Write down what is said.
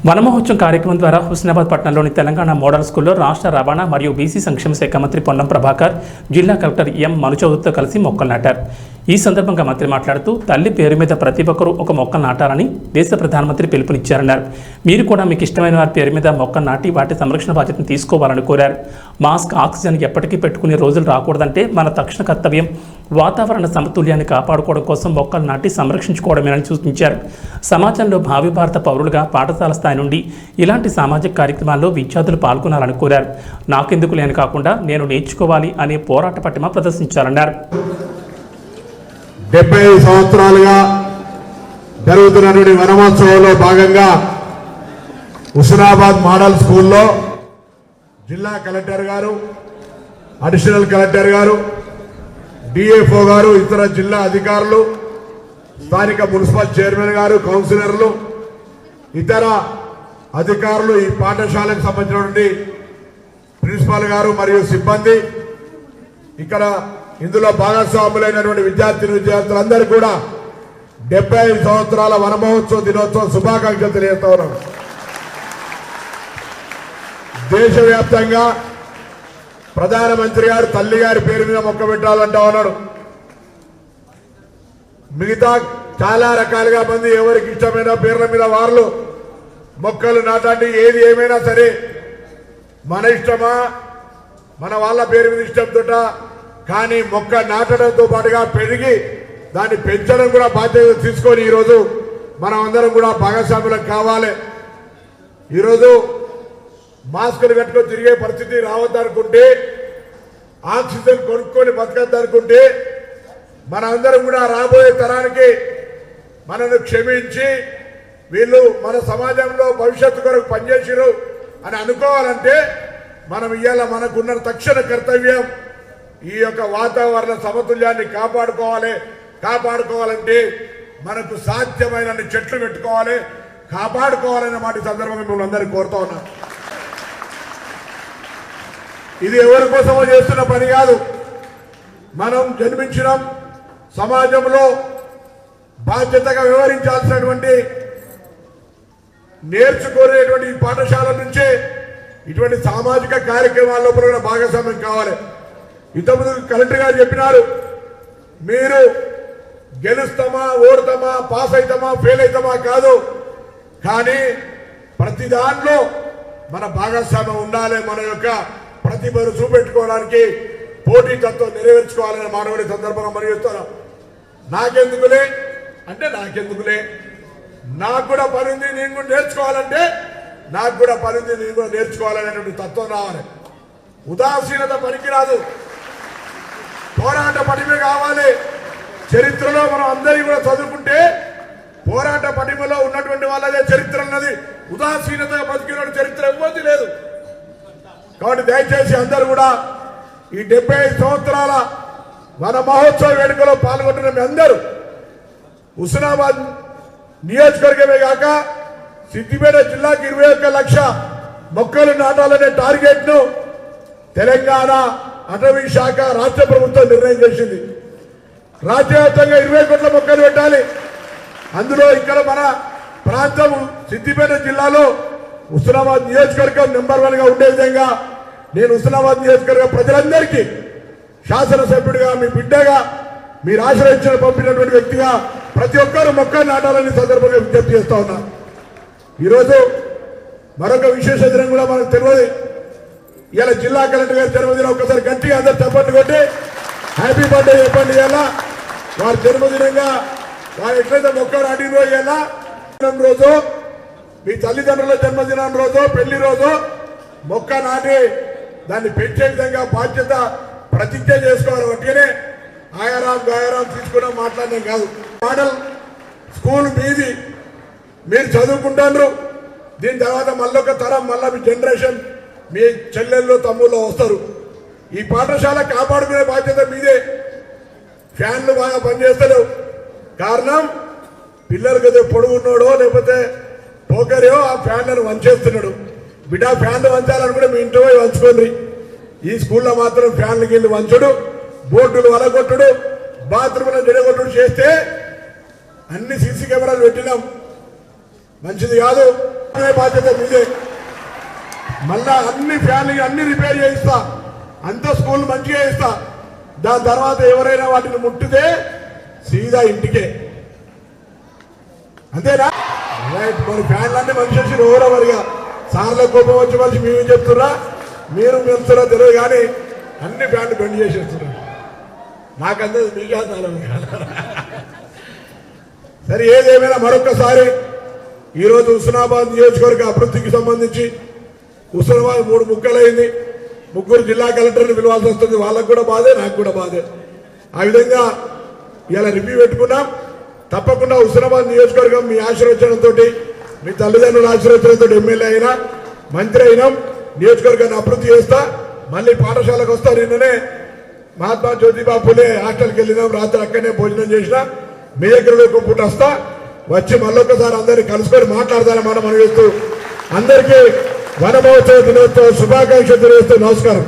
వనమహోత్సవం కార్యక్రమం ద్వారా హుస్నాబాద్ పట్టణంలోని తెలంగాణ మోడల్ స్కూల్లో రాష్ట్ర రవాణా మరియు బీసీ సంక్షేమ శాఖ మంత్రి పొన్నం ప్రభాకర్, జిల్లా కలెక్టర్ ఎం మనుచౌదరితో కలిసి మొక్కలు నాటారు. ఈ సందర్భంగా మంత్రి మాట్లాడుతూ తల్లి పేరు మీద ప్రతి ఒక్కరూ ఒక మొక్కలు నాటాలని దేశ ప్రధానమంత్రి పిలుపునిచ్చారన్నారు. మీరు కూడా మీకు ఇష్టమైన వారి పేరు మీద మొక్కలు నాటి వాటి సంరక్షణ బాధ్యతను తీసుకోవాలని కోరారు. మాస్క్, ఆక్సిజన్ ఎప్పటికీ పెట్టుకునే రోజులు రాకూడదంటే మన తక్షణ కర్తవ్యం వాతావరణ సమతుల్యాన్ని కాపాడుకోవడం కోసం మొక్కలు నాటి సంరక్షించుకోవడమేనని సూచించారు. సమాజంలో భావి భారత పౌరులుగా పాఠశాల స్థాయి నుండి ఇలాంటి సామాజిక కార్యక్రమాల్లో విద్యార్థులు పాల్గొనాలని కోరారు. నాకెందుకు లేని కాకుండా నేను నేర్చుకోవాలి అనే పోరాట పటిమ ప్రదర్శించాలన్నారు. 75 సంవత్సరాలుగా జరుగుతున్నటువంటి వనమహోత్సవంలో భాగంగా హుస్నాబాద్ మోడల్ స్కూల్లో జిల్లా కలెక్టర్ గారు, అడిషనల్ కలెక్టర్ గారు, డిఎఫ్ఓ గారు, ఇతర జిల్లా అధికారులు, స్థానిక మున్సిపల్ చైర్మన్ గారు, కౌన్సిలర్లు, ఇతర అధికారులు, ఈ పాఠశాలకు సంబంధించినటువంటి ప్రిన్సిపాల్ గారు మరియు సిబ్బంది, ఇక్కడ ఇందులో భాగస్వాములైనటువంటి విద్యార్థులందరూ కూడా 75 సంవత్సరాల వనమహోత్సవ దినోత్సవ శుభాకాంక్షలు తెలియజేస్తా ఉన్నాం. దేశవ్యాప్తంగా ప్రధానమంత్రి గారు తల్లి గారి పేరు మీద మొక్క పెట్టాలంటా ఉన్నాడు. మిగతా చాలా రకాలుగా మంది ఎవరికి ఇష్టమైన పేర్ల మీద వాళ్ళు మొక్కలు నాటండి. ఏది ఏమైనా సరే మన ఇష్టమా, మన వాళ్ళ పేరు మీద ఇష్టంతో, కానీ మొక్క నాటడంతో పాటుగా పెరిగి దాన్ని పెంచడం కూడా బాధ్యత తీసుకొని ఈరోజు మనం అందరం కూడా భాగస్వాములకు కావాలి. ఈరోజు మాస్కులు కట్టుకొని తిరిగే పరిస్థితి రావద్దనుకుంటే, ఆక్సిజన్ కొనుక్కొని బతకద్దనుకుంటే, మన అందరం కూడా రాబోయే తరానికి మనను క్షమించి వీళ్ళు మన సమాజంలో భవిష్యత్తు కొరకు పనిచేసిరు అని అనుకోవాలంటే మనం ఇవాళ మనకున్న తక్షణ కర్తవ్యం ఈ యొక్క వాతావరణ సమతుల్యాన్ని కాపాడుకోవాలంటే మనకు సాధ్యమైన చెట్లు పెట్టుకోవాలి, కాపాడుకోవాలనే మాట సందర్భంగా మిమ్మల్ని అందరికీ కోరుతా ఉన్నాం. ఇది ఎవరి కోసమో చేస్తున్న పని కాదు. మనం జన్మించినాం, సమాజంలో బాధ్యతగా వ్యవహరించాల్సినటువంటి నేర్చుకునేటువంటి ఈ పాఠశాల నుంచే ఇటువంటి సామాజిక కార్యక్రమాల్లో కూడా భాగస్వామ్యం కావాలి. ఇంతకుముందు కలెక్టర్ గారు చెప్పినారు, మీరు గెలుస్తామా, ఓడతామా, పాస్ అవుతామా, ఫెయిల్ అవుతామా కాదు, కానీ ప్రతి దాంట్లో మన భాగస్వామ్యం ఉండాలి. మన యొక్క ప్రతిభను చూపెట్టుకోవడానికి పోటీతత్వం నెరవేర్చుకోవాలనే మానవుడి సందర్భంగా మనం చెప్తున్నాం. నాకెందుకులే అంటే నాకెందుకులే, నాకు కూడా పని ఉంది, నేను కూడా నేర్చుకోవాలంటే నాకు కూడా పని ఉంది, నేను కూడా నేర్చుకోవాలనేటువంటి తత్వం రావాలి. ఉదాసీనత పనికిరాదు, పోరాట పటిమ కావాలి. చరిత్రలో మనం అందరికీ కూడా చదువుకుంటే పోరాట పటిమలో ఉన్నటువంటి వాళ్ళదే చరిత్ర అన్నది. ఉదాసీనత బతికిన చరిత్ర ఇవ్వదు లేదు. కాబట్టి దయచేసి అందరూ కూడా ఈ 75 సంవత్సరాల వన మహోత్సవ వేడుకలో పాల్గొంటున్న మీ అందరూ హుస్నాబాద్ నియోజకవర్గమే కాక సిద్దిపేట జిల్లాకి 21 లక్ష మొక్కలు నాటాలనే టార్గెట్ ను తెలంగాణ అటవీ శాఖ రాష్ట్ర ప్రభుత్వం నిర్ణయం చేసింది. రాజ్యవ్యాప్తంగా 20 కోట్ల మొక్కలు పెట్టాలి. అందులో ఇక్కడ మన ప్రాంతం సిద్దిపేట జిల్లాలో హుస్నాబాద్ నియోజకవర్గం నెంబర్ 1 గా ఉండే విధంగా నేను హుస్నాబాద్ నియోజకవర్గ ప్రజలందరికీ శాసనసభ్యుడిగా, మీ బిడ్డగా, మీరు ఆశ్రయించిన పంపినటువంటి వ్యక్తిగా ప్రతి ఒక్కరూ మొక్కలు నాటాలని సందర్భంగా విజ్ఞప్తి చేస్తా ఉన్నా. ఈరోజు మరొక విశేష దినం కూడా మనకు తెలియదు. ఇలా జిల్లా కలెక్టర్ గారి జన్మదినం ఒక్కసారి గట్టిగా అందరు చప్పట్లు కొట్టి హ్యాపీ బర్త్డే చెప్పండి. ఇలా వారి జన్మదినంగా వారు ఎట్లయితే మొక్కలు నాటినో ఇలా రోజు మీ తల్లిదండ్రుల జన్మదినం రోజు, పెళ్లి రోజు మొక్క నాటి దాన్ని పెంచే విధంగా బాధ్యత ప్రతిజ్ఞ చేసుకోవాలి. ఒకటిగానే ఆయారాం గాయారాం తీసుకున్నా మాట్లాడడం కాదు. మోడల్ స్కూల్ మీది, మీరు చదువుకుంటారు. దీని తర్వాత మళ్ళొక తరం, మళ్ళీ మీ జనరేషన్, మీ చెల్లెళ్ళు తమ్ముళ్ళు వస్తారు. ఈ పాఠశాల కాపాడుకునే బాధ్యత మీదే. ఫ్యాన్లు బాగా పనిచేస్తలేవు, కారణం పిల్లలు కదా పొడుగున్నాడో లేకపోతే పోకరియో ఆ ఫ్యాన్లను వంచేస్తున్నాడు. బిడ్డ ఫ్యాన్లు వంచాలనుకుంటే మీ ఇంట్లో పోయి వంచుకోండి. ఈ స్కూల్లో మాత్రం ఫ్యాన్లు గిల్లు వంచడు, బోర్డులు వలగొట్టుడు, బాత్రూంలో జడగొట్టుడు చేస్తే అన్ని సీసీ కెమెరాలు పెట్టినాం. మంచిది కాదు. బాధ్యత మీదే. మళ్ళా అన్ని ఫ్యాన్లు అన్ని రిపేర్ చేయిస్తా, అంత స్కూల్ మంచిగా చేస్తా. దాని తర్వాత ఎవరైనా వాటిని ముట్టితే సీదా ఇంటికే, అంతేనా? రైట్. మరి ఫ్యాన్లన్నీ మనిషి ఓవరవరిగా సార్ల కోపం వచ్చి మనిషి మేము చెప్తున్నా, మీరు మెలుస్తున్నా తెలియదు, కానీ అన్ని ఫ్యాన్లు బెండ్ చేసేస్తున్నారు. నాకంతే మీకే సరే. ఏదేమైనా మరొకసారి ఈరోజు హుస్నాబాద్ నియోజకవర్గ అభివృద్ధికి సంబంధించి హుస్నాబాద్ 3 ముక్కలైంది. 3 జిల్లా కలెక్టర్ని పిలవాల్సి వస్తుంది. వాళ్ళకు కూడా బాధే, నాకు కూడా బాధే. ఆ విధంగా ఇలా రివ్యూ పెట్టుకున్నాం. తప్పకుండా హుస్నాబాద్ నియోజకవర్గం మీ ఆశీర్వచనంతో, మీ తల్లిదండ్రుల ఆశీర్వచనంతో ఎమ్మెల్యే అయినా మంత్రి అయినాం. నియోజకవర్గాన్ని అభివృద్ధి చేస్తా. మళ్ళీ పాఠశాలకు వస్తా. నిన్ననే మహాత్మా జ్యోతిబా ఫులే హాస్టల్కి వెళ్ళినాం. రాత్రి అక్కడనే భోజనం చేసినా. మీ దగ్గరలో ఒక పూట వస్తా. వచ్చి మళ్ళొక్కసారి అందరినీ కలుసుకొని మాట్లాడదానమాట మనం చేస్తూ అందరికీ వన మహోత్సవ దినోత్సవ శుభాకాంక్షలు తెలియజేస్తూ నమస్కారం.